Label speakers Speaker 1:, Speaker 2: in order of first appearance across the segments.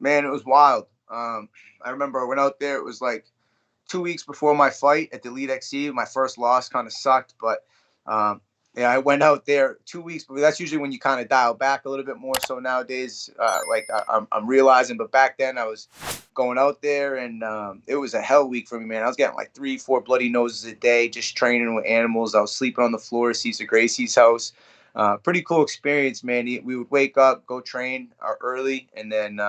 Speaker 1: Man, it was wild. I remember I went out there. It was like 2 weeks before my fight at the Elite XC. My first loss kind of sucked, but um, yeah, I went out there 2 weeks. But that's usually when you kind of dial back a little bit more. So nowadays, I'm realizing. But back then, I was going out there, and it was a hell week for me, man. I was getting like 3, 4 bloody noses a day, just training with animals. I was sleeping on the floor at Cesar Gracie's house. Pretty cool experience, man. We would wake up, go train early, and then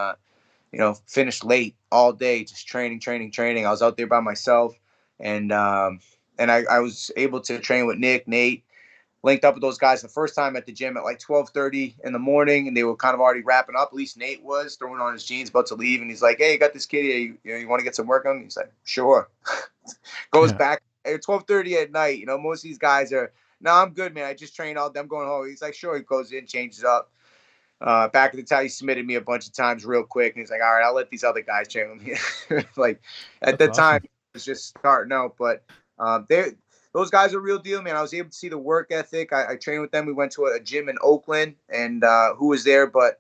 Speaker 1: finished late all day, just training, training, training. I was out there by myself, and I was able to train with Nick, Nate, linked up with those guys the first time at the gym at like 12:30 in the morning, and they were kind of already wrapping up. At least Nate was throwing on his jeans, about to leave, and he's like, "Hey, you got this kid here. You want to get some work on?" He's like, "Sure." Goes back at 12:30 at night. Most of these guys are, "No, I'm good, man. I just trained all day. I'm going home." He's like, "Sure." He goes in, changes up. Back at the time, he submitted me a bunch of times real quick, and he's like, "All right, I'll let these other guys train with me." Like at that time, it was just starting out, but those guys are real deal, man. I was able to see the work ethic. I trained with them. We went to a gym in Oakland, and who was there but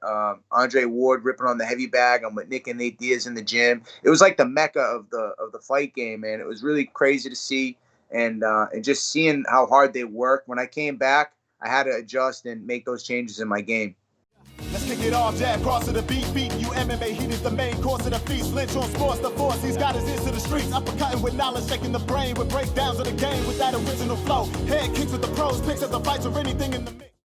Speaker 1: Andre Ward ripping on the heavy bag. I'm with Nick and Nate Diaz in the gym. It was like the mecca of the fight game, man. It was really crazy to see, and just seeing how hard they work. When I came back, I had to adjust and make those changes in my game.
Speaker 2: Let's kick it off, jab, cross to the beat, beating you MMA, heat is the main course of the feast. Lynch on sports, the force, he's got his ears to the streets. Uppercutting with knowledge, shaking the brain with breakdowns of the game with that original flow. Head kicks with the pros, picks of the fights or anything in the mix.